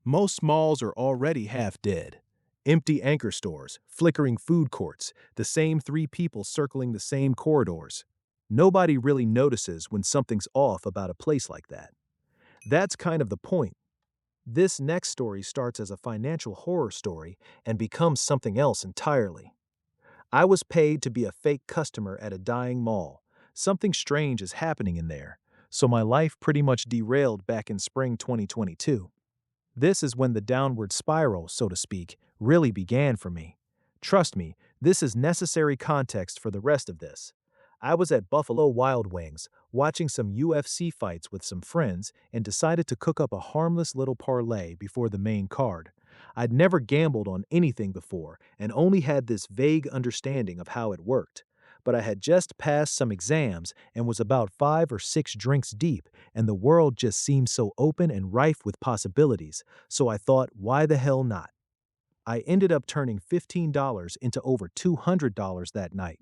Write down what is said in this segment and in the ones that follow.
Most malls are already half dead. Empty anchor stores, flickering food courts, the same three people circling the same corridors. Nobody really notices when something's off about a place like that. That's kind of the point. This next story starts as a financial horror story and becomes something else entirely. I was paid to be a fake customer at a dying mall. Something strange is happening in there, so my life pretty much derailed back in spring 2022. This is when the downward spiral, so to speak, really began for me. Trust me, this is necessary context for the rest of this. I was at Buffalo Wild Wings, watching some UFC fights with some friends, and decided to cook up a harmless little parlay before the main card. I'd never gambled on anything before and only had this vague understanding of how it worked. But I had just passed some exams and was about 5 or 6 drinks deep, and the world just seemed so open and rife with possibilities, so I thought, why the hell not? I ended up turning $15 into over $200 that night.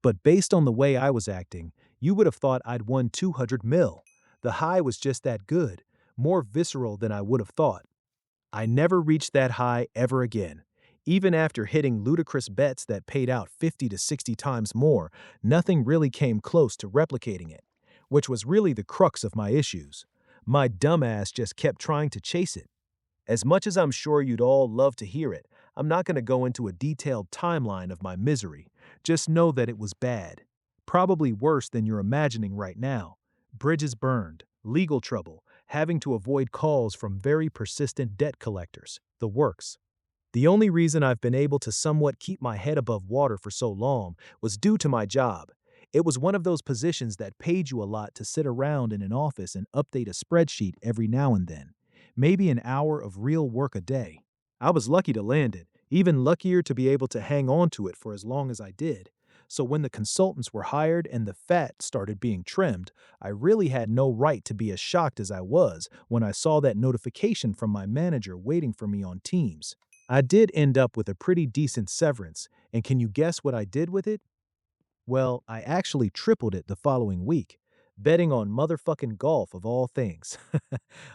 But based on the way I was acting, you would have thought I'd won 200 mil. The high was just that good, more visceral than I would have thought. I never reached that high ever again. Even after hitting ludicrous bets that paid out 50 to 60 times more, nothing really came close to replicating it, which was really the crux of my issues. My dumbass just kept trying to chase it. As much as I'm sure you'd all love to hear it, I'm not going to go into a detailed timeline of my misery. Just know that it was bad. Probably worse than you're imagining right now. Bridges burned, legal trouble, having to avoid calls from very persistent debt collectors, the works. The only reason I've been able to somewhat keep my head above water for so long was due to my job. It was one of those positions that paid you a lot to sit around in an office and update a spreadsheet every now and then. Maybe an hour of real work a day. I was lucky to land it, even luckier to be able to hang on to it for as long as I did. So when the consultants were hired and the fat started being trimmed, I really had no right to be as shocked as I was when I saw that notification from my manager waiting for me on Teams. I did end up with a pretty decent severance, and can you guess what I did with it? Well, I actually tripled it the following week, betting on motherfucking golf of all things.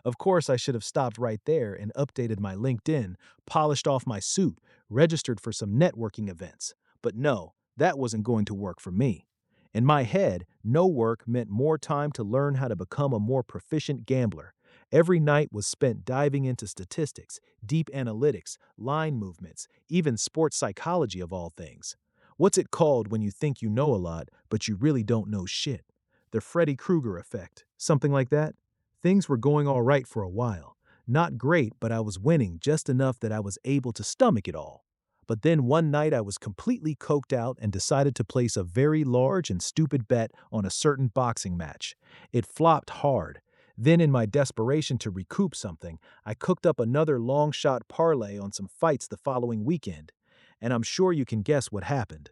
Of course, I should have stopped right there and updated my LinkedIn, polished off my suit, registered for some networking events. But no, that wasn't going to work for me. In my head, no work meant more time to learn how to become a more proficient gambler. Every night was spent diving into statistics, deep analytics, line movements, even sports psychology of all things. What's it called when you think you know a lot, but you really don't know shit? The Freddy Krueger effect, something like that? Things were going all right for a while. Not great, but I was winning just enough that I was able to stomach it all. But then one night I was completely coked out and decided to place a very large and stupid bet on a certain boxing match. It flopped hard. Then, in my desperation to recoup something, I cooked up another long shot parlay on some fights the following weekend. And I'm sure you can guess what happened.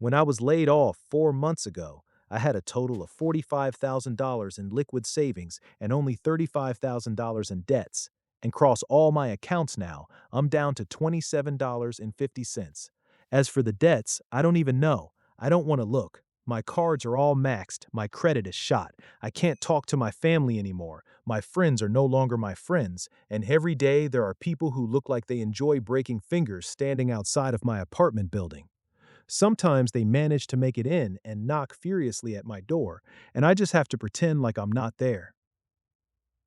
When I was laid off 4 months ago, I had a total of $45,000 in liquid savings and only $35,000 in debts. And cross all my accounts now, I'm down to $27.50. As for the debts, I don't even know. I don't want to look. My cards are all maxed. My credit is shot. I can't talk to my family anymore. My friends are no longer my friends. And every day there are people who look like they enjoy breaking fingers standing outside of my apartment building. Sometimes they manage to make it in and knock furiously at my door, and I just have to pretend like I'm not there.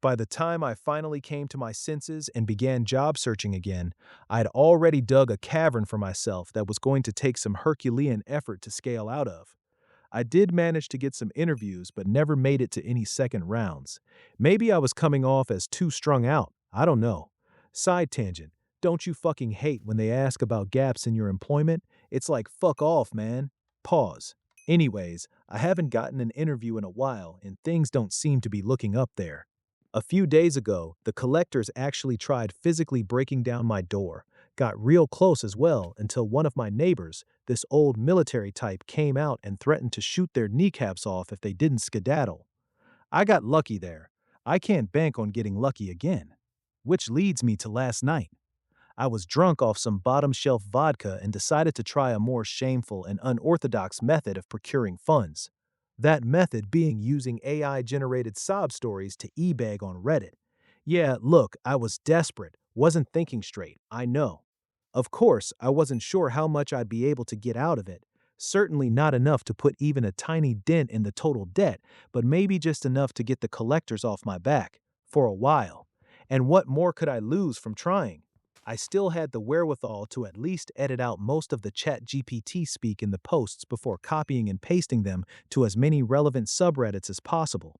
By the time I finally came to my senses and began job searching again, I'd already dug a cavern for myself that was going to take some Herculean effort to scale out of. I did manage to get some interviews, but never made it to any second rounds. Maybe I was coming off as too strung out. I don't know. Side tangent. Don't you fucking hate when they ask about gaps in your employment? It's like, fuck off, man. Pause. Anyways, I haven't gotten an interview in a while, and things don't seem to be looking up there. A few days ago, the collectors actually tried physically breaking down my door, got real close as well until one of my neighbors, this old military type, came out and threatened to shoot their kneecaps off if they didn't skedaddle. I got lucky there. I can't bank on getting lucky again. Which leads me to last night. I was drunk off some bottom shelf vodka and decided to try a more shameful and unorthodox method of procuring funds. That method being using AI generated sob stories to e-bag on Reddit. Yeah, look, I was desperate, wasn't thinking straight, I know. Of course, I wasn't sure how much I'd be able to get out of it. Certainly not enough to put even a tiny dent in the total debt, but maybe just enough to get the collectors off my back. For a while. And what more could I lose from trying? I still had the wherewithal to at least edit out most of the chat GPT speak in the posts before copying and pasting them to as many relevant subreddits as possible.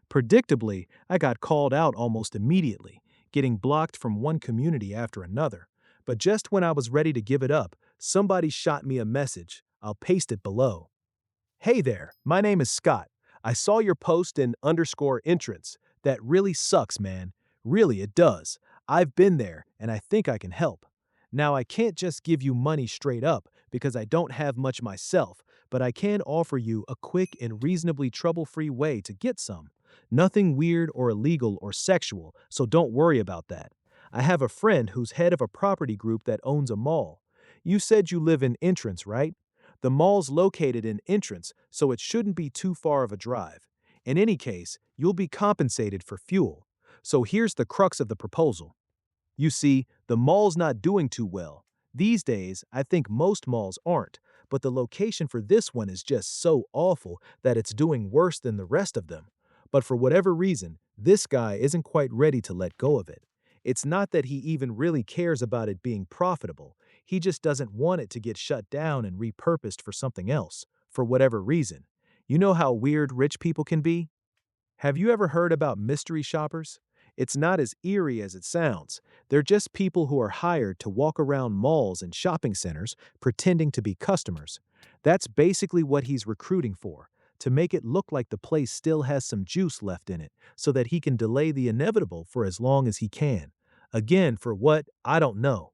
Predictably, I got called out almost immediately, getting blocked from one community after another. But just when I was ready to give it up, somebody shot me a message. I'll paste it below. Hey there, my name is Scott. I saw your post in underscore entrance. That really sucks, man. Really, it does. I've been there, and I think I can help. Now, I can't just give you money straight up because I don't have much myself, but I can offer you a quick and reasonably trouble-free way to get some. Nothing weird or illegal or sexual, so don't worry about that. I have a friend who's head of a property group that owns a mall. You said you live in Entrance, right? The mall's located in Entrance, so it shouldn't be too far of a drive. In any case, you'll be compensated for fuel. So here's the crux of the proposal. You see, the mall's not doing too well. These days, I think most malls aren't, but the location for this one is just so awful that it's doing worse than the rest of them. But for whatever reason, this guy isn't quite ready to let go of it. It's not that he even really cares about it being profitable. He just doesn't want it to get shut down and repurposed for something else, for whatever reason. You know how weird rich people can be? Have you ever heard about mystery shoppers? It's not as eerie as it sounds. They're just people who are hired to walk around malls and shopping centers pretending to be customers. That's basically what he's recruiting for, to make it look like the place still has some juice left in it, so that he can delay the inevitable for as long as he can. Again, for what? I don't know.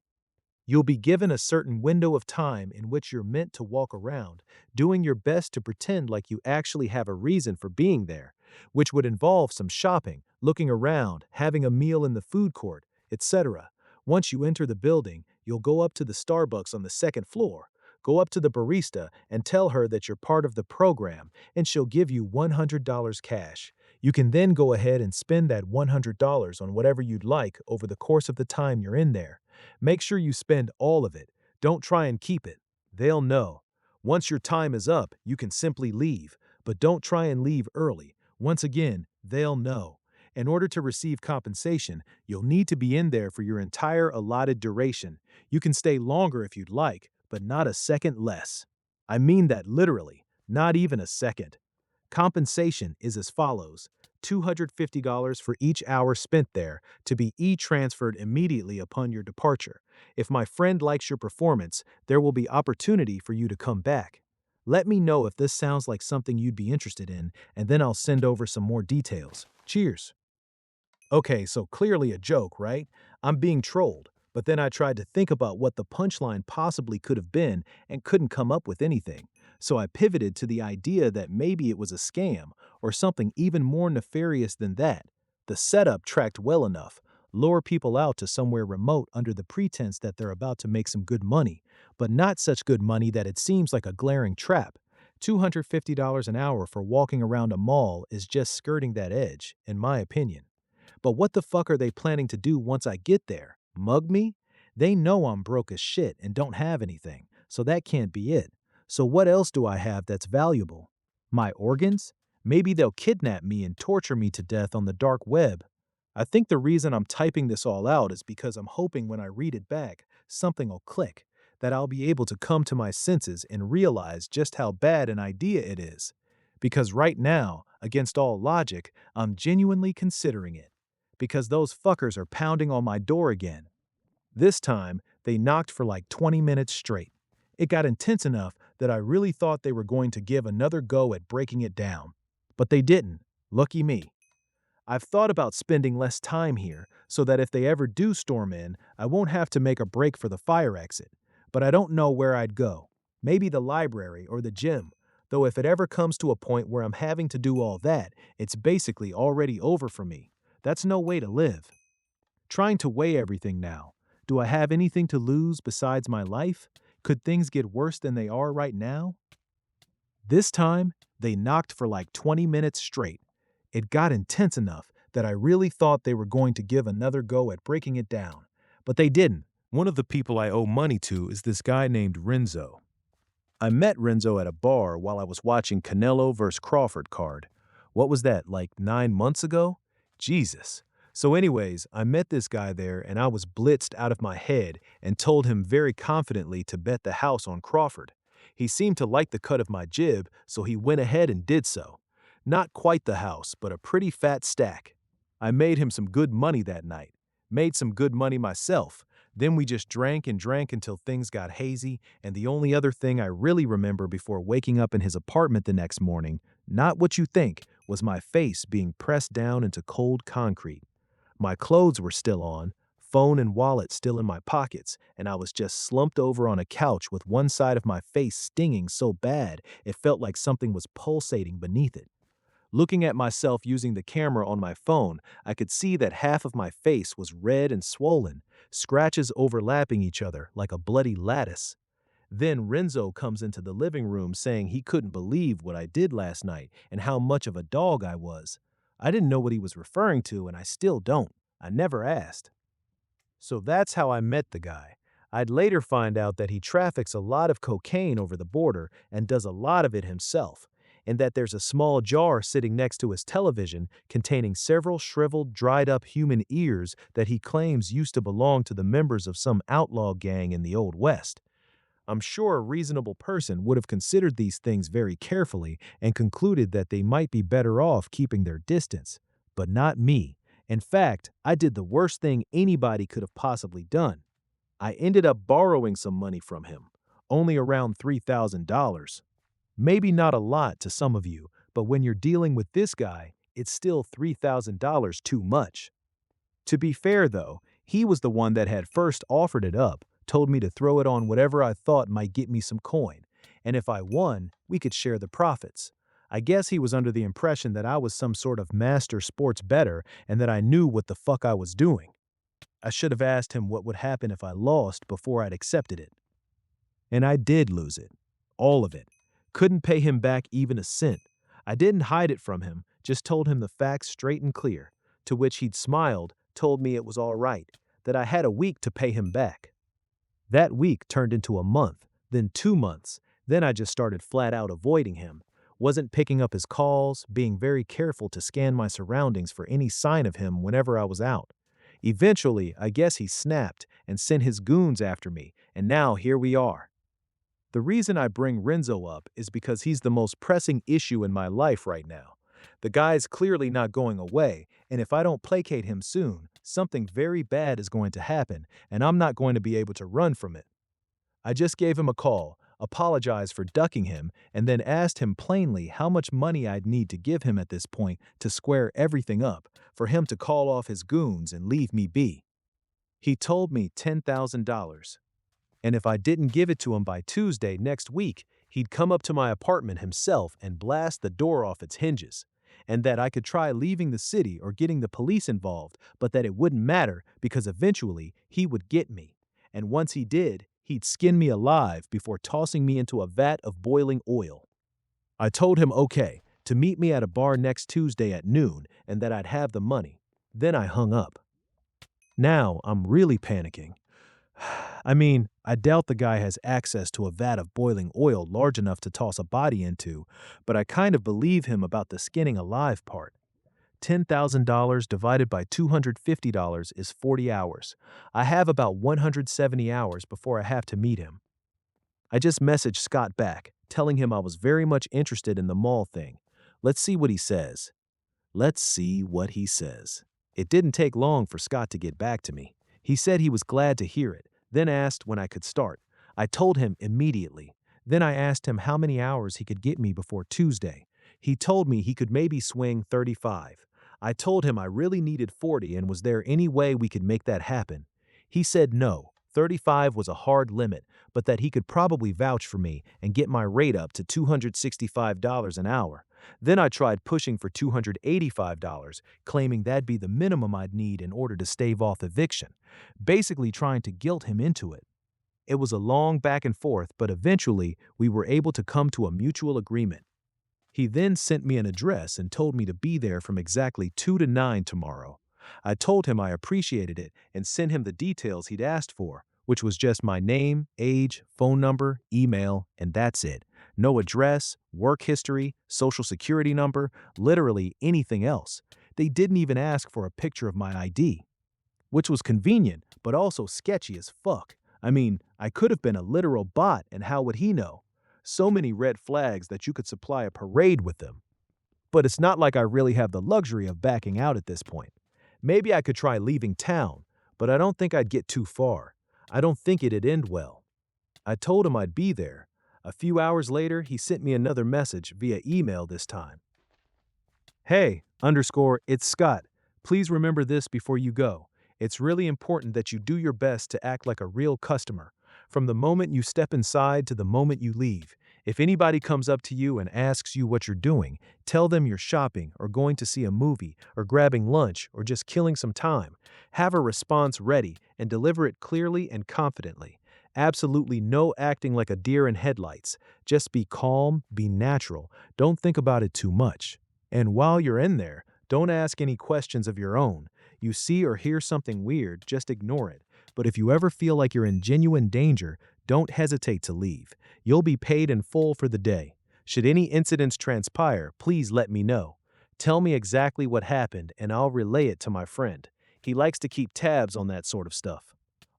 You'll be given a certain window of time in which you're meant to walk around, doing your best to pretend like you actually have a reason for being there, which would involve some shopping, looking around, having a meal in the food court, etc. Once you enter the building, you'll go up to the Starbucks on the second floor, go up to the barista and tell her that you're part of the program, and she'll give you $100 cash. You can then go ahead and spend that $100 on whatever you'd like over the course of the time you're in there. Make sure you spend all of it. Don't try and keep it. They'll know. Once your time is up, you can simply leave, but don't try and leave early. Once again, they'll know. In order to receive compensation, you'll need to be in there for your entire allotted duration. You can stay longer if you'd like, but not a second less. I mean that literally, not even a second. Compensation is as follows: $250 for each hour spent there, to be e-transferred immediately upon your departure. If my friend likes your performance, there will be opportunity for you to come back. Let me know if this sounds like something you'd be interested in, and then I'll send over some more details. Cheers. Okay, so clearly a joke, right? I'm being trolled, but then I tried to think about what the punchline possibly could have been and couldn't come up with anything. So I pivoted to the idea that maybe it was a scam or something even more nefarious than that. The setup tracked well enough. Lure people out to somewhere remote under the pretense that they're about to make some good money, but not such good money that it seems like a glaring trap. $250 an hour for walking around a mall is just skirting that edge, in my opinion. But what the fuck are they planning to do once I get there? Mug me? They know I'm broke as shit and don't have anything, so that can't be it. So what else do I have that's valuable? My organs? Maybe they'll kidnap me and torture me to death on the dark web. I think the reason I'm typing this all out is because I'm hoping when I read it back, something will click, that I'll be able to come to my senses and realize just how bad an idea it is. Because right now, against all logic, I'm genuinely considering it. Because those fuckers are pounding on my door again. This time, they knocked for like 20 minutes straight. It got intense enough that I really thought they were going to give another go at breaking it down. But they didn't. Lucky me. I've thought about spending less time here so that if they ever do storm in, I won't have to make a break for the fire exit. But I don't know where I'd go. Maybe the library or the gym. Though if it ever comes to a point where I'm having to do all that, it's basically already over for me. That's no way to live. Trying to weigh everything now. Do I have anything to lose besides my life? Could things get worse than they are right now? This time, they knocked for like 20 minutes straight. It got intense enough that I really thought they were going to give another go at breaking it down. But they didn't. One of the people I owe money to is this guy named Renzo. I met Renzo at a bar while I was watching Canelo vs. Crawford card. What was that, like 9 months ago? Jesus. So anyways, I met this guy there and I was blitzed out of my head and told him very confidently to bet the house on Crawford. He seemed to like the cut of my jib, so he went ahead and did so. Not quite the house, but a pretty fat stack. I made him some good money that night. Made some good money myself. Then we just drank and drank until things got hazy, and the only other thing I really remember before waking up in his apartment the next morning, not what you think, was my face being pressed down into cold concrete. My clothes were still on, phone and wallet still in my pockets, and I was just slumped over on a couch with one side of my face stinging so bad it felt like something was pulsating beneath it. Looking at myself using the camera on my phone, I could see that half of my face was red and swollen, scratches overlapping each other like a bloody lattice. Then Renzo comes into the living room saying he couldn't believe what I did last night and how much of a dog I was. I didn't know what he was referring to, and I still don't. I never asked. So that's how I met the guy. I'd later find out that he traffics a lot of cocaine over the border and does a lot of it himself, and that there's a small jar sitting next to his television containing several shriveled, dried-up human ears that he claims used to belong to the members of some outlaw gang in the Old West. I'm sure a reasonable person would have considered these things very carefully and concluded that they might be better off keeping their distance. But not me. In fact, I did the worst thing anybody could have possibly done. I ended up borrowing some money from him, only around $3,000. Maybe not a lot to some of you, but when you're dealing with this guy, it's still $3,000 too much. To be fair, though, he was the one that had first offered it up, told me to throw it on whatever I thought might get me some coin, and if I won, we could share the profits. I guess he was under the impression that I was some sort of master sports bettor and that I knew what the fuck I was doing. I should have asked him what would happen if I lost before I'd accepted it. And I did lose it. All of it. Couldn't pay him back even a cent. I didn't hide it from him, just told him the facts straight and clear, to which he'd smiled, told me it was all right, that I had a week to pay him back. That week turned into a month, then 2 months, then I just started flat out avoiding him. Wasn't picking up his calls, being very careful to scan my surroundings for any sign of him whenever I was out. Eventually, I guess he snapped and sent his goons after me, and now here we are. The reason I bring Renzo up is because he's the most pressing issue in my life right now. The guy's clearly not going away, and if I don't placate him soon, something very bad is going to happen, and I'm not going to be able to run from it. I just gave him a call, apologized for ducking him, and then asked him plainly how much money I'd need to give him at this point to square everything up, for him to call off his goons and leave me be. He told me $10,000. And if I didn't give it to him by Tuesday next week, he'd come up to my apartment himself and blast the door off its hinges, and that I could try leaving the city or getting the police involved, but that it wouldn't matter because eventually he would get me. And once he did, he'd skin me alive before tossing me into a vat of boiling oil. I told him okay, to meet me at a bar next Tuesday at noon and that I'd have the money. Then I hung up. Now I'm really panicking. I mean, I doubt the guy has access to a vat of boiling oil large enough to toss a body into, but I kind of believe him about the skinning alive part. $10,000 divided by $250 is 40 hours. I have about 170 hours before I have to meet him. I just messaged Scott back, telling him I was very much interested in the mall thing. Let's see what he says. Let's see what he says. It didn't take long for Scott to get back to me. He said he was glad to hear it, then asked when I could start. I told him immediately. Then I asked him how many hours he could get me before Tuesday. He told me he could maybe swing 35. I told him I really needed 40 and was there any way we could make that happen. He said no, 35 was a hard limit, but that he could probably vouch for me and get my rate up to $265 an hour. Then I tried pushing for $285, claiming that'd be the minimum I'd need in order to stave off eviction, basically trying to guilt him into it. It was a long back and forth, but eventually we were able to come to a mutual agreement. He then sent me an address and told me to be there from exactly 2 to 9 tomorrow. I told him I appreciated it and sent him the details he'd asked for, which was just my name, age, phone number, email, and that's it. No address, work history, social security number, literally anything else. They didn't even ask for a picture of my ID, which was convenient, but also sketchy as fuck. I mean, I could have been a literal bot, and how would he know? So many red flags that you could supply a parade with them. But it's not like I really have the luxury of backing out at this point. Maybe I could try leaving town, but I don't think I'd get too far. I don't think it'd end well. I told him I'd be there. A few hours later, he sent me another message via email this time. Hey, it's Scott. Please remember this before you go. It's really important that you do your best to act like a real customer. From the moment you step inside to the moment you leave. If anybody comes up to you and asks you what you're doing, tell them you're shopping or going to see a movie or grabbing lunch or just killing some time. Have a response ready and deliver it clearly and confidently. Absolutely no acting like a deer in headlights. Just be calm, be natural. Don't think about it too much. And while you're in there, don't ask any questions of your own. You see or hear something weird, just ignore it. But if you ever feel like you're in genuine danger, don't hesitate to leave. You'll be paid in full for the day. Should any incidents transpire, please let me know. Tell me exactly what happened and I'll relay it to my friend. He likes to keep tabs on that sort of stuff.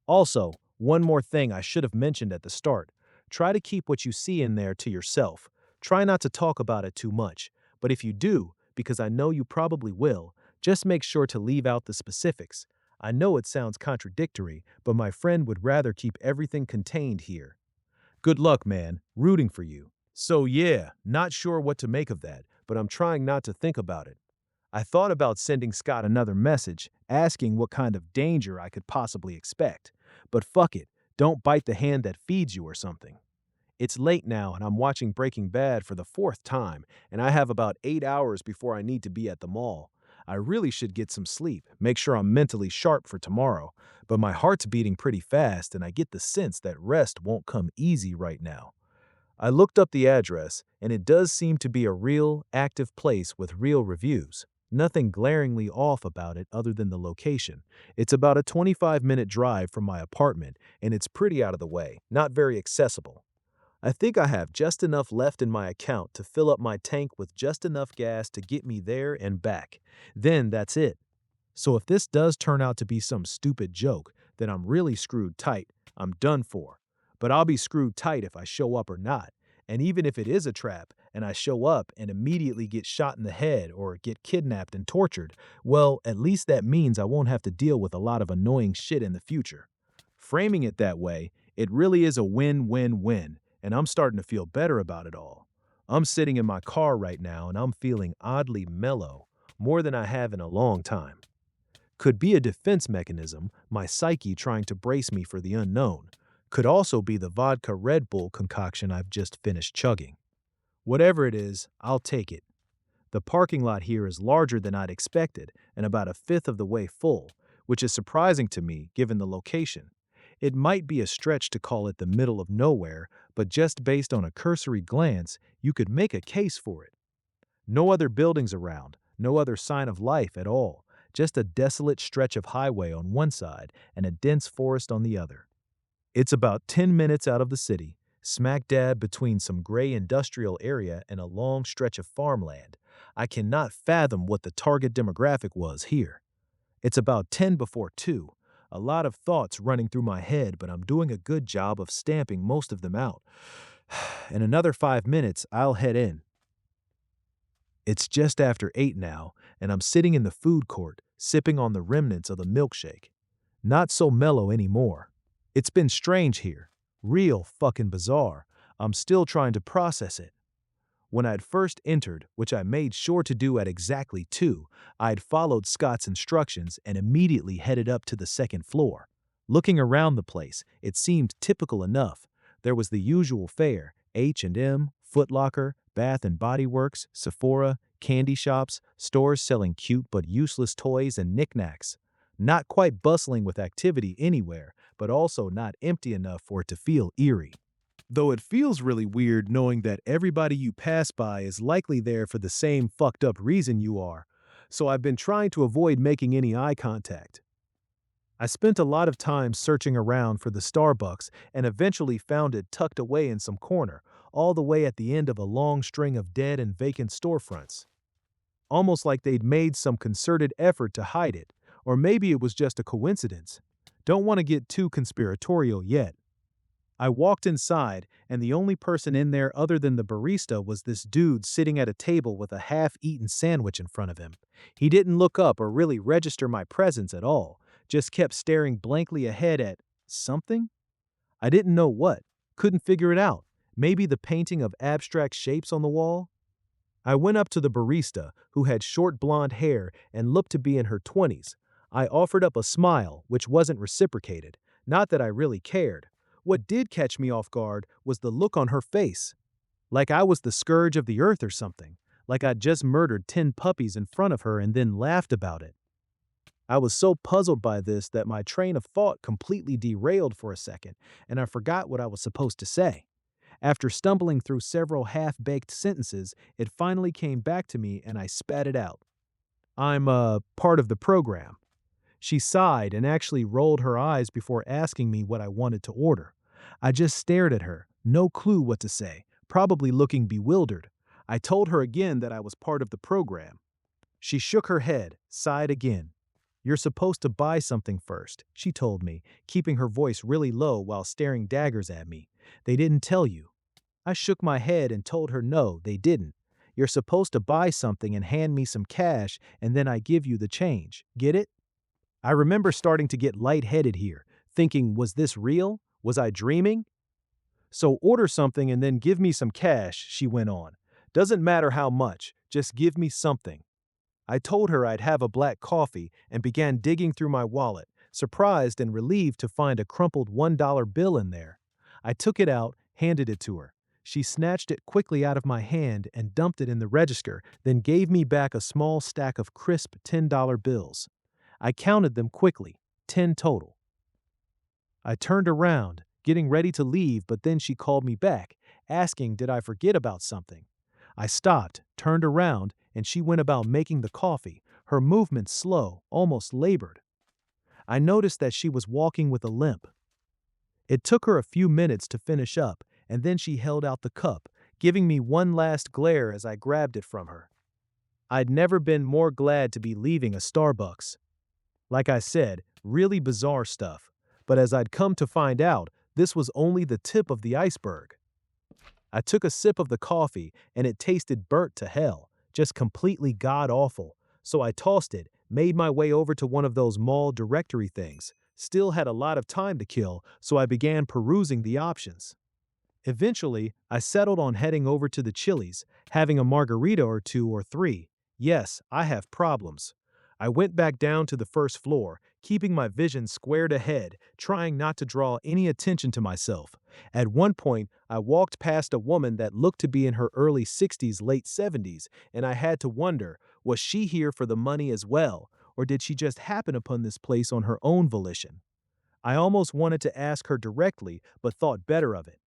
Also, one more thing I should have mentioned at the start. Try to keep what you see in there to yourself. Try not to talk about it too much. But if you do, because I know you probably will, just make sure to leave out the specifics. I know it sounds contradictory, but my friend would rather keep everything contained here. Good luck, man. Rooting for you. So yeah, not sure what to make of that, but I'm trying not to think about it. I thought about sending Scott another message, asking what kind of danger I could possibly expect. But fuck it, don't bite the hand that feeds you or something. It's late now and I'm watching Breaking Bad for the 4th time, and I have about 8 hours before I need to be at the mall. I really should get some sleep, make sure I'm mentally sharp for tomorrow, but my heart's beating pretty fast and I get the sense that rest won't come easy right now. I looked up the address, and it does seem to be a real, active place with real reviews. Nothing glaringly off about it other than the location. It's about a 25-minute drive from my apartment, and it's pretty out of the way, not very accessible. I think I have just enough left in my account to fill up my tank with just enough gas to get me there and back. Then that's it. So if this does turn out to be some stupid joke, then I'm really screwed tight. I'm done for. But I'll be screwed tight if I show up or not. And even if it is a trap, and I show up and immediately get shot in the head or get kidnapped and tortured, well, at least that means I won't have to deal with a lot of annoying shit in the future. Framing it that way, it really is a win-win-win. And I'm starting to feel better about it all. I'm sitting in my car right now and I'm feeling oddly mellow, more than I have in a long time. Could be a defense mechanism, my psyche trying to brace me for the unknown. Could also be the vodka Red Bull concoction I've just finished chugging. Whatever it is, I'll take it. The parking lot here is larger than I'd expected and about a fifth of the way full, which is surprising to me given the location. It might be a stretch to call it the middle of nowhere, but just based on a cursory glance, you could make a case for it. No other buildings around, no other sign of life at all, just a desolate stretch of highway on one side and a dense forest on the other. It's about 10 minutes out of the city, smack dab between some gray industrial area and a long stretch of farmland. I cannot fathom what the target demographic was here. It's about 10 before 2. A lot of thoughts running through my head, but I'm doing a good job of stamping most of them out. In another 5 minutes, I'll head in. It's just after 8 now, and I'm sitting in the food court, sipping on the remnants of the milkshake. Not so mellow anymore. It's been strange here. Real fucking bizarre. I'm still trying to process it. When I'd first entered, which I made sure to do at exactly 2, I'd followed Scott's instructions and immediately headed up to the second floor. Looking around the place, it seemed typical enough. There was the usual fare: H&M, Foot Locker, Bath and Body Works, Sephora, candy shops, stores selling cute but useless toys and knickknacks. Not quite bustling with activity anywhere, but also not empty enough for it to feel eerie. Though it feels really weird knowing that everybody you pass by is likely there for the same fucked up reason you are, so I've been trying to avoid making any eye contact. I spent a lot of time searching around for the Starbucks and eventually found it tucked away in some corner, all the way at the end of a long string of dead and vacant storefronts. Almost like they'd made some concerted effort to hide it, or maybe it was just a coincidence. Don't want to get too conspiratorial yet. I walked inside, and the only person in there other than the barista was this dude sitting at a table with a half-eaten sandwich in front of him. He didn't look up or really register my presence at all, just kept staring blankly ahead at something? I didn't know what, couldn't figure it out. Maybe the painting of abstract shapes on the wall? I went up to the barista, who had short blonde hair and looked to be in her 20s. I offered up a smile, which wasn't reciprocated. Not that I really cared. What did catch me off guard was the look on her face. Like I was the scourge of the earth or something. Like I'd just murdered 10 puppies in front of her and then laughed about it. I was so puzzled by this that my train of thought completely derailed for a second, and I forgot what I was supposed to say. After stumbling through several half-baked sentences, it finally came back to me and I spat it out. I'm, part of the program. She sighed and actually rolled her eyes before asking me what I wanted to order. I just stared at her, no clue what to say, probably looking bewildered. I told her again that I was part of the program. She shook her head, sighed again. You're supposed to buy something first, she told me, keeping her voice really low while staring daggers at me. They didn't tell you. I shook my head and told her no, they didn't. You're supposed to buy something and hand me some cash, and then I give you the change. Get it? I remember starting to get lightheaded here, thinking, was this real? Was I dreaming? So order something and then give me some cash, she went on. Doesn't matter how much, just give me something. I told her I'd have a black coffee and began digging through my wallet, surprised and relieved to find a crumpled $1 bill in there. I took it out, handed it to her. She snatched it quickly out of my hand and dumped it in the register, then gave me back a small stack of crisp $10 bills. I counted them quickly, 10 total. I turned around, getting ready to leave, but then she called me back, asking did I forget about something. I stopped, turned around, and she went about making the coffee, her movements slow, almost labored. I noticed that she was walking with a limp. It took her a few minutes to finish up, and then she held out the cup, giving me one last glare as I grabbed it from her. I'd never been more glad to be leaving a Starbucks. Like I said, really bizarre stuff, but as I'd come to find out, this was only the tip of the iceberg. I took a sip of the coffee, and it tasted burnt to hell, just completely god-awful, so I tossed it, made my way over to one of those mall directory things. Still had a lot of time to kill, so I began perusing the options. Eventually, I settled on heading over to the Chili's, having a margarita or two or three. Yes, I have problems. I went back down to the first floor, keeping my vision squared ahead, trying not to draw any attention to myself. At one point, I walked past a woman that looked to be in her early 60s, late 70s, and I had to wonder, was she here for the money as well, or did she just happen upon this place on her own volition? I almost wanted to ask her directly, but thought better of it.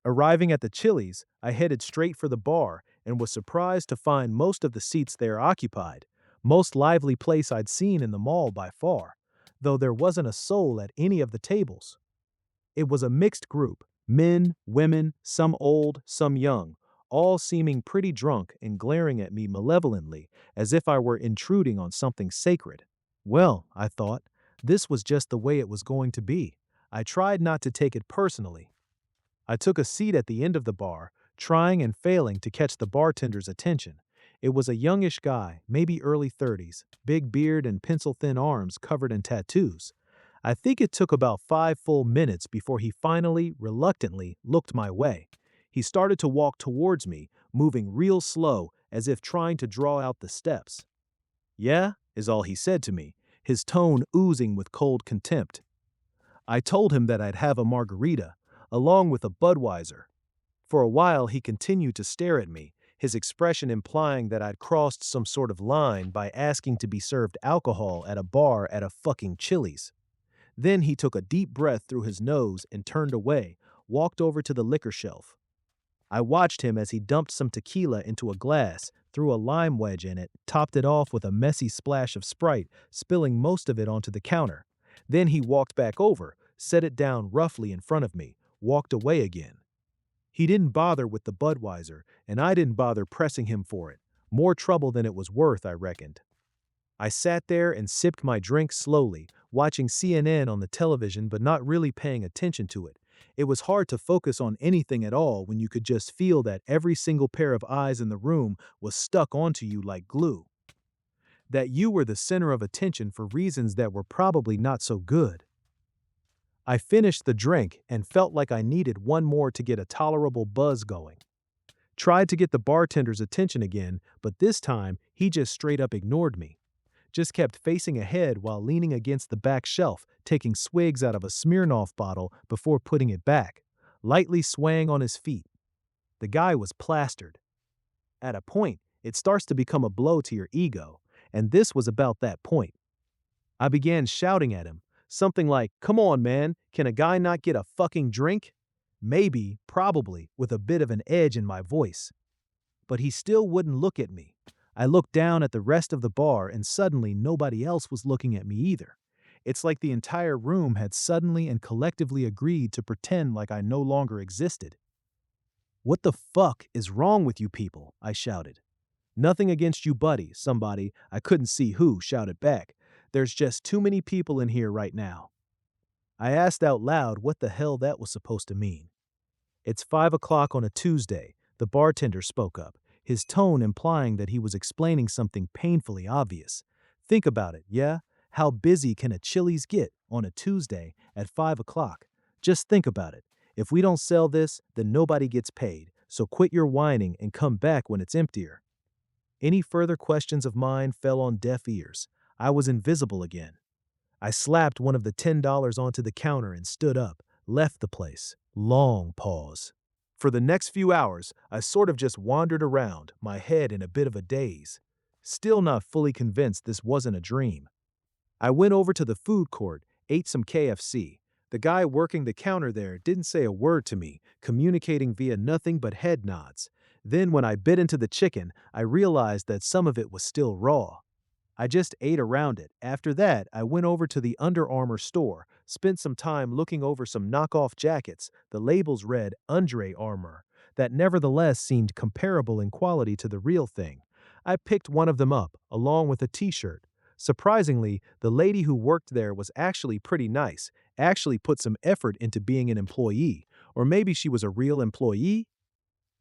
Arriving at the Chili's, I headed straight for the bar and was surprised to find most of the seats there occupied. Most lively place I'd seen in the mall by far, though there wasn't a soul at any of the tables. It was a mixed group, men, women, some old, some young, all seeming pretty drunk and glaring at me malevolently, as if I were intruding on something sacred. Well, I thought, this was just the way it was going to be. I tried not to take it personally. I took a seat at the end of the bar, trying and failing to catch the bartender's attention. It was a youngish guy, maybe early 30s, big beard and pencil-thin arms covered in tattoos. I think it took about 5 full minutes before he finally, reluctantly, looked my way. He started to walk towards me, moving real slow, as if trying to draw out the steps. "Yeah?" is all he said to me, his tone oozing with cold contempt. I told him that I'd have a margarita, along with a Budweiser. For a while he continued to stare at me, his expression implying that I'd crossed some sort of line by asking to be served alcohol at a bar at a fucking Chili's. Then he took a deep breath through his nose and turned away, walked over to the liquor shelf. I watched him as he dumped some tequila into a glass, threw a lime wedge in it, topped it off with a messy splash of Sprite, spilling most of it onto the counter. Then he walked back over, set it down roughly in front of me, walked away again. He didn't bother with the Budweiser, and I didn't bother pressing him for it. More trouble than it was worth, I reckoned. I sat there and sipped my drink slowly, watching CNN on the television but not really paying attention to it. It was hard to focus on anything at all when you could just feel that every single pair of eyes in the room was stuck onto you like glue. That you were the center of attention for reasons that were probably not so good. I finished the drink and felt like I needed one more to get a tolerable buzz going. Tried to get the bartender's attention again, but this time he just straight up ignored me. Just kept facing ahead while leaning against the back shelf, taking swigs out of a Smirnoff bottle before putting it back, lightly swaying on his feet. The guy was plastered. At a point, it starts to become a blow to your ego, and this was about that point. I began shouting at him, something like, "Come on, man, can a guy not get a fucking drink?" Maybe, probably, with a bit of an edge in my voice. But he still wouldn't look at me. I looked down at the rest of the bar and suddenly nobody else was looking at me either. It's like the entire room had suddenly and collectively agreed to pretend like I no longer existed. "What the fuck is wrong with you people?" I shouted. "Nothing against you, buddy," somebody, I couldn't see who, shouted back. "There's just too many people in here right now." I asked out loud what the hell that was supposed to mean. "It's 5 o'clock on a Tuesday," the bartender spoke up, his tone implying that he was explaining something painfully obvious. "Think about it, yeah? How busy can a Chili's get on a Tuesday at 5 o'clock? Just think about it. If we don't sell this, then nobody gets paid, so quit your whining and come back when it's emptier." Any further questions of mine fell on deaf ears. I was invisible again. I slapped one of the $10 onto the counter and stood up, left the place. Long pause. For the next few hours, I sort of just wandered around, my head in a bit of a daze. Still not fully convinced this wasn't a dream. I went over to the food court, ate some KFC. The guy working the counter there didn't say a word to me, communicating via nothing but head nods. Then when I bit into the chicken, I realized that some of it was still raw. I just ate around it. After that, I went over to the Under Armour store, spent some time looking over some knockoff jackets, the labels read Under Armour, that nevertheless seemed comparable in quality to the real thing. I picked one of them up, along with a t-shirt. Surprisingly, the lady who worked there was actually pretty nice, actually put some effort into being an employee. Or maybe she was a real employee?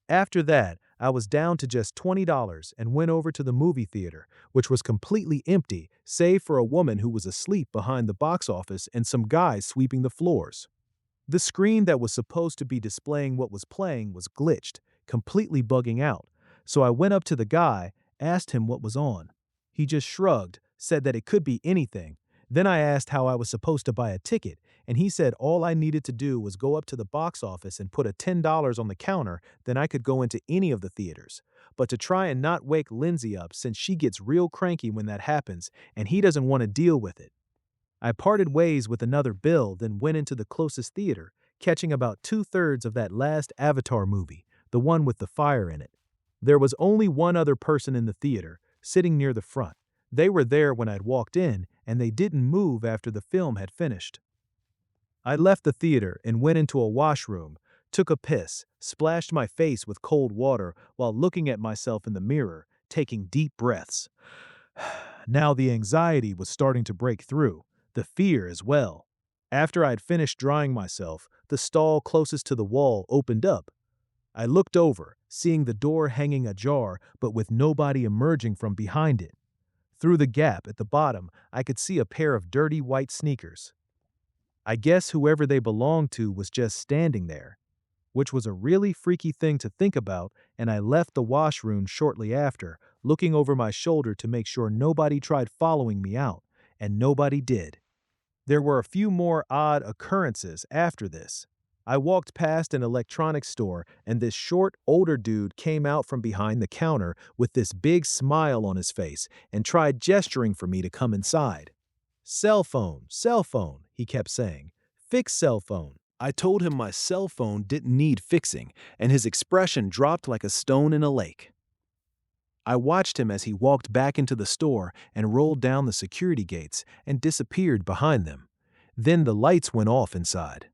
After that, I was down to just $20 and went over to the movie theater, which was completely empty, save for a woman who was asleep behind the box office and some guys sweeping the floors. The screen that was supposed to be displaying what was playing was glitched, completely bugging out, so I went up to the guy, asked him what was on. He just shrugged, said that it could be anything. Then I asked how I was supposed to buy a ticket, and he said all I needed to do was go up to the box office and put a $10 on the counter, then I could go into any of the theaters. But to try and not wake Lindsay up since she gets real cranky when that happens, and he doesn't want to deal with it. I parted ways with another bill, then went into the closest theater, catching about 2/3 of that last Avatar movie, the one with the fire in it. There was only one other person in the theater, sitting near the front. They were there when I'd walked in, and they didn't move after the film had finished. I left the theater and went into a washroom, took a piss, splashed my face with cold water while looking at myself in the mirror, taking deep breaths. Now the anxiety was starting to break through, the fear as well. After I'd finished drying myself, the stall closest to the wall opened up. I looked over, seeing the door hanging ajar but with nobody emerging from behind it. Through the gap at the bottom, I could see a pair of dirty white sneakers. I guess whoever they belonged to was just standing there, which was a really freaky thing to think about, and I left the washroom shortly after, looking over my shoulder to make sure nobody tried following me out, and nobody did. There were a few more odd occurrences after this. I walked past an electronics store, and this short, older dude came out from behind the counter with this big smile on his face and tried gesturing for me to come inside. Cell phone, he kept saying. Fix cell phone. I told him my cell phone didn't need fixing, and his expression dropped like a stone in a lake. I watched him as he walked back into the store and rolled down the security gates and disappeared behind them. Then the lights went off inside.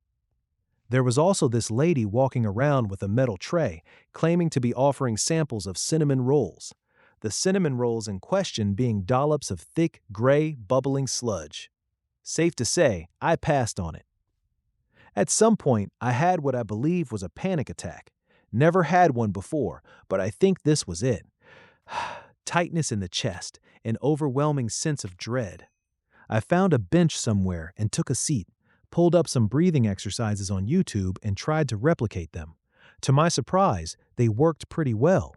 There was also this lady walking around with a metal tray, claiming to be offering samples of cinnamon rolls. The cinnamon rolls in question being dollops of thick, gray, bubbling sludge. Safe to say, I passed on it. At some point, I had what I believe was a panic attack. Never had one before, but I think this was it. Tightness in the chest, an overwhelming sense of dread. I found a bench somewhere and took a seat, pulled up some breathing exercises on YouTube and tried to replicate them. To my surprise, they worked pretty well.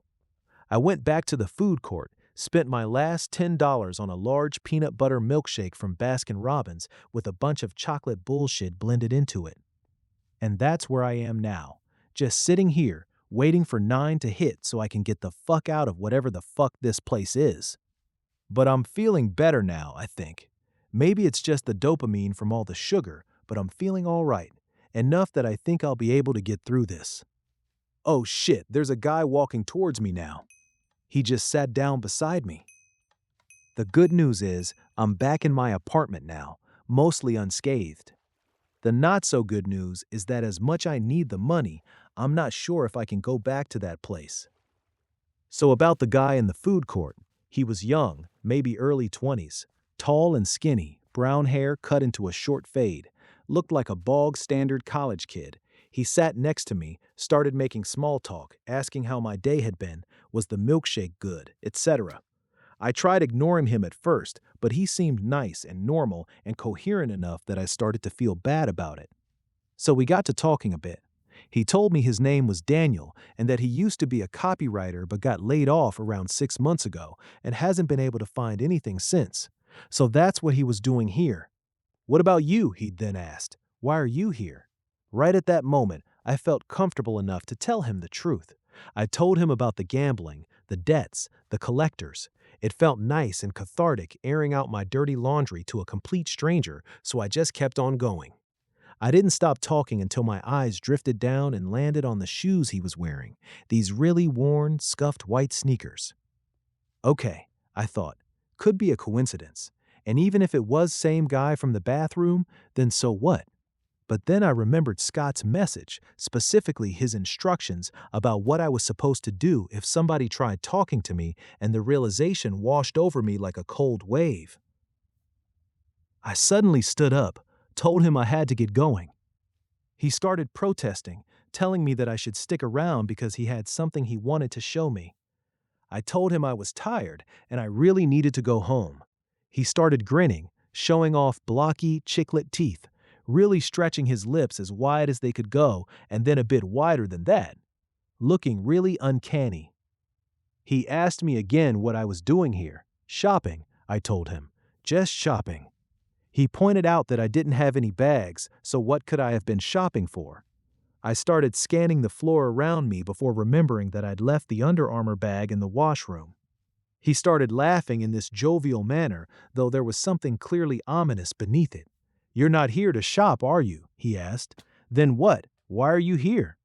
I went back to the food court, spent my last $10 on a large peanut butter milkshake from Baskin-Robbins with a bunch of chocolate bullshit blended into it. And that's where I am now, just sitting here, waiting for 9 to hit so I can get the fuck out of whatever the fuck this place is. But I'm feeling better now, I think. Maybe it's just the dopamine from all the sugar, but I'm feeling all right, enough that I think I'll be able to get through this. Oh shit, there's a guy walking towards me now. He just sat down beside me. The good news is, I'm back in my apartment now, mostly unscathed. The not-so-good news is that as much I need the money, I'm not sure if I can go back to that place. So about the guy in the food court, he was young, maybe early 20s, tall and skinny, brown hair cut into a short fade, looked like a bog-standard college kid. He sat next to me, started making small talk, asking how my day had been, was the milkshake good, etc. I tried ignoring him at first, but he seemed nice and normal and coherent enough that I started to feel bad about it. So we got to talking a bit. He told me his name was Daniel and that he used to be a copywriter but got laid off around 6 months ago and hasn't been able to find anything since. So that's what he was doing here. What about you? He then asked. Why are you here? Right at that moment, I felt comfortable enough to tell him the truth. I told him about the gambling, the debts, the collectors. It felt nice and cathartic airing out my dirty laundry to a complete stranger, so I just kept on going. I didn't stop talking until my eyes drifted down and landed on the shoes he was wearing, these really worn, scuffed white sneakers. Okay, I thought, could be a coincidence. And even if it was same guy from the bathroom, then so what? But then I remembered Scott's message, specifically his instructions about what I was supposed to do if somebody tried talking to me, and the realization washed over me like a cold wave. I suddenly stood up, told him I had to get going. He started protesting, telling me that I should stick around because he had something he wanted to show me. I told him I was tired and I really needed to go home. He started grinning, showing off blocky, chiclet teeth, really stretching his lips as wide as they could go and then a bit wider than that, looking really uncanny. He asked me again what I was doing here. Shopping, I told him. Just shopping. He pointed out that I didn't have any bags, so what could I have been shopping for? I started scanning the floor around me before remembering that I'd left the Under Armour bag in the washroom. He started laughing in this jovial manner, though there was something clearly ominous beneath it. You're not here to shop, are you? He asked. Then what? Why are you here?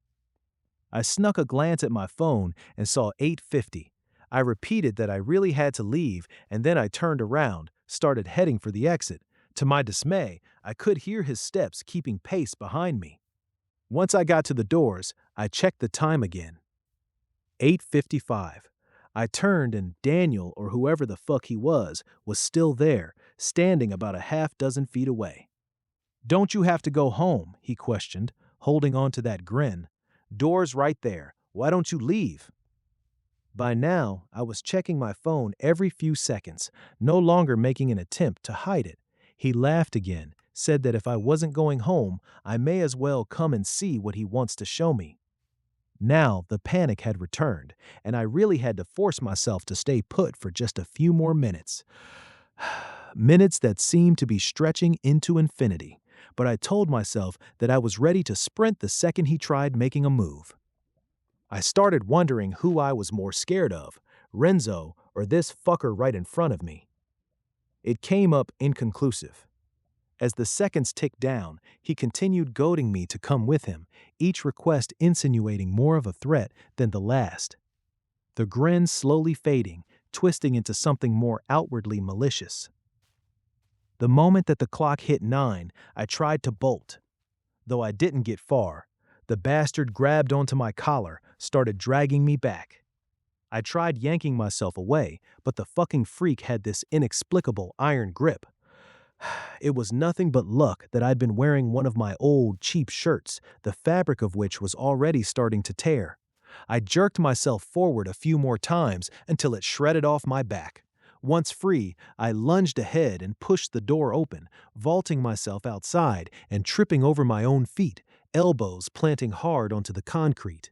I snuck a glance at my phone and saw 8:50. I repeated that I really had to leave, and then I turned around, started heading for the exit. To my dismay, I could hear his steps keeping pace behind me. Once I got to the doors, I checked the time again. 8:55. I turned and Daniel, or whoever the fuck he was still there, standing about a half dozen feet away. Don't you have to go home? He questioned, holding on to that grin. Door's right there. Why don't you leave? By now, I was checking my phone every few seconds, no longer making an attempt to hide it. He laughed again, said that if I wasn't going home, I may as well come and see what he wants to show me. Now, the panic had returned, and I really had to force myself to stay put for just a few more minutes. Minutes that seemed to be stretching into infinity. But I told myself that I was ready to sprint the second he tried making a move. I started wondering who I was more scared of, Renzo or this fucker right in front of me. It came up inconclusive. As the seconds ticked down, he continued goading me to come with him, each request insinuating more of a threat than the last. The grin slowly fading, twisting into something more outwardly malicious. The moment that the clock hit 9, I tried to bolt. Though I didn't get far, the bastard grabbed onto my collar, started dragging me back. I tried yanking myself away, but the fucking freak had this inexplicable iron grip. It was nothing but luck that I'd been wearing one of my old, cheap shirts, the fabric of which was already starting to tear. I jerked myself forward a few more times until it shredded off my back. Once free, I lunged ahead and pushed the door open, vaulting myself outside and tripping over my own feet, elbows planting hard onto the concrete.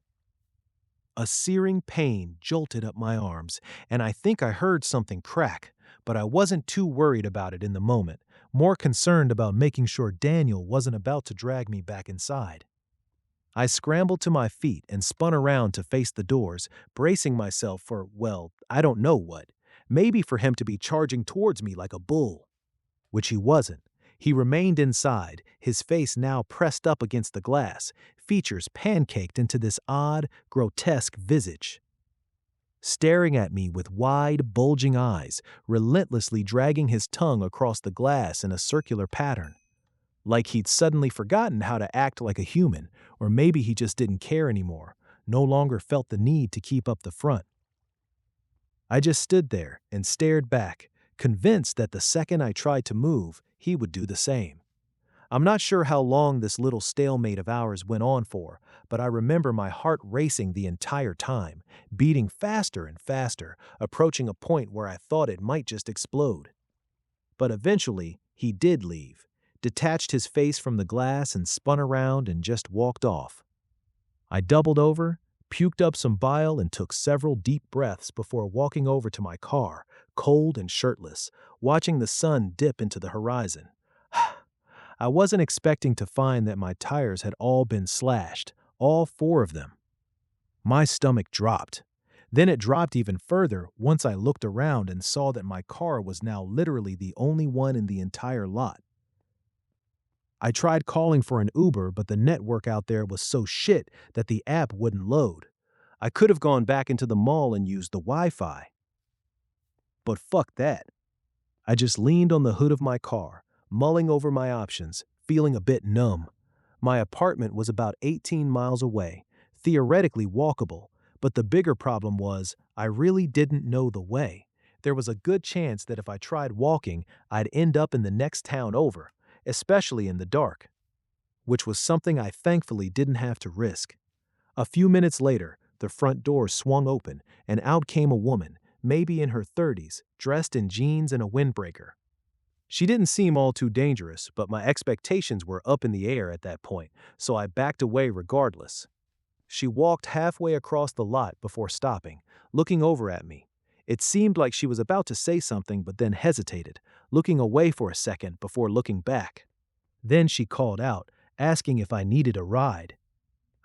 A searing pain jolted up my arms, and I think I heard something crack, but I wasn't too worried about it in the moment, more concerned about making sure Daniel wasn't about to drag me back inside. I scrambled to my feet and spun around to face the doors, bracing myself for, well, I don't know what. Maybe for him to be charging towards me like a bull. Which he wasn't. He remained inside, his face now pressed up against the glass, features pancaked into this odd, grotesque visage. Staring at me with wide, bulging eyes, relentlessly dragging his tongue across the glass in a circular pattern. Like he'd suddenly forgotten how to act like a human, or maybe he just didn't care anymore, no longer felt the need to keep up the front. I just stood there and stared back, convinced that the second I tried to move, he would do the same. I'm not sure how long this little stalemate of ours went on for, but I remember my heart racing the entire time, beating faster and faster, approaching a point where I thought it might just explode. But eventually, he did leave, detached his face from the glass and spun around and just walked off. I doubled over, puked up some bile and took several deep breaths before walking over to my car, cold and shirtless, watching the sun dip into the horizon. I wasn't expecting to find that my tires had all been slashed, all 4 of them. My stomach dropped. Then it dropped even further once I looked around and saw that my car was now literally the only one in the entire lot. I tried calling for an Uber, but the network out there was so shit that the app wouldn't load. I could have gone back into the mall and used the Wi-Fi. But fuck that. I just leaned on the hood of my car, mulling over my options, feeling a bit numb. My apartment was about 18 miles away, theoretically walkable, but the bigger problem was I really didn't know the way. There was a good chance that if I tried walking, I'd end up in the next town over, especially in the dark, which was something I thankfully didn't have to risk. A few minutes later, the front door swung open, and out came a woman, maybe in her 30s, dressed in jeans and a windbreaker. She didn't seem all too dangerous, but my expectations were up in the air at that point, so I backed away regardless. She walked halfway across the lot before stopping, looking over at me. It seemed like she was about to say something but then hesitated, looking away for a second before looking back. Then she called out, asking if I needed a ride.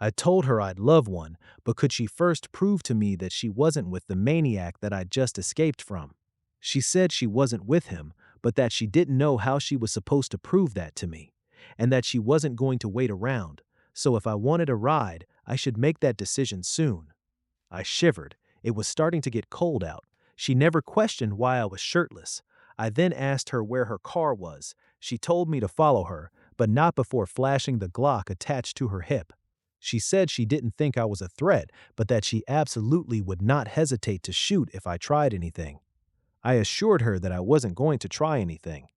I told her I'd love one, but could she first prove to me that she wasn't with the maniac that I'd just escaped from? She said she wasn't with him, but that she didn't know how she was supposed to prove that to me, and that she wasn't going to wait around, so if I wanted a ride, I should make that decision soon. I shivered. It was starting to get cold out. She never questioned why I was shirtless. I then asked her where her car was. She told me to follow her, but not before flashing the Glock attached to her hip. She said she didn't think I was a threat, but that she absolutely would not hesitate to shoot if I tried anything. I assured her that I wasn't going to try anything.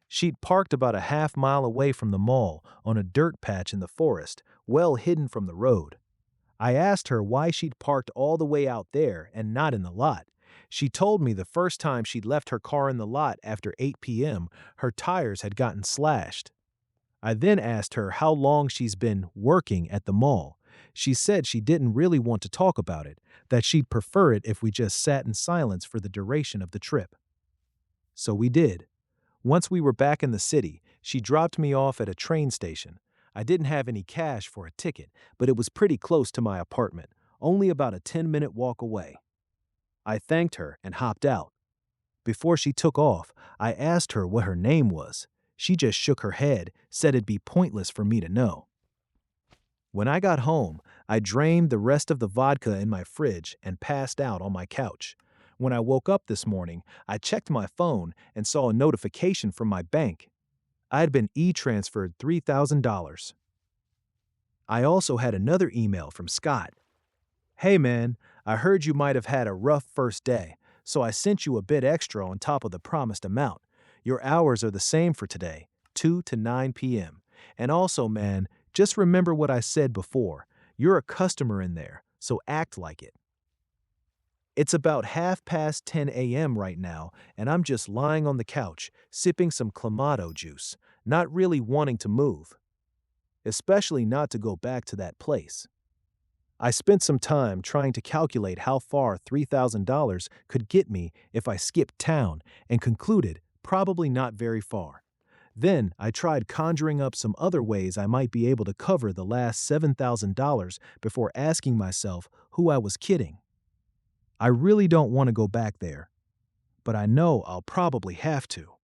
She'd parked about a half-mile away from the mall on a dirt patch in the forest, well hidden from the road. I asked her why she'd parked all the way out there and not in the lot. She told me the first time she'd left her car in the lot after 8 p.m., her tires had gotten slashed. I then asked her how long she's been working at the mall. She said she didn't really want to talk about it, that she'd prefer it if we just sat in silence for the duration of the trip. So we did. Once we were back in the city, she dropped me off at a train station. I didn't have any cash for a ticket, but it was pretty close to my apartment, only about a 10-minute walk away. I thanked her and hopped out. Before she took off, I asked her what her name was. She just shook her head, said it'd be pointless for me to know. When I got home, I drained the rest of the vodka in my fridge and passed out on my couch. When I woke up this morning, I checked my phone and saw a notification from my bank. I had been e-transferred $3,000. I also had another email from Scott. Hey man, I heard you might have had a rough first day, so I sent you a bit extra on top of the promised amount. Your hours are the same for today, 2 to 9 p.m. And also, man, just remember what I said before. You're a customer in there, so act like it. It's about 10:30 a.m. right now, and I'm just lying on the couch, sipping some Clamato juice, not really wanting to move. Especially not to go back to that place. I spent some time trying to calculate how far $3,000 could get me if I skipped town and concluded probably not very far. Then I tried conjuring up some other ways I might be able to cover the last $7,000 before asking myself who I was kidding. I really don't want to go back there, but I know I'll probably have to.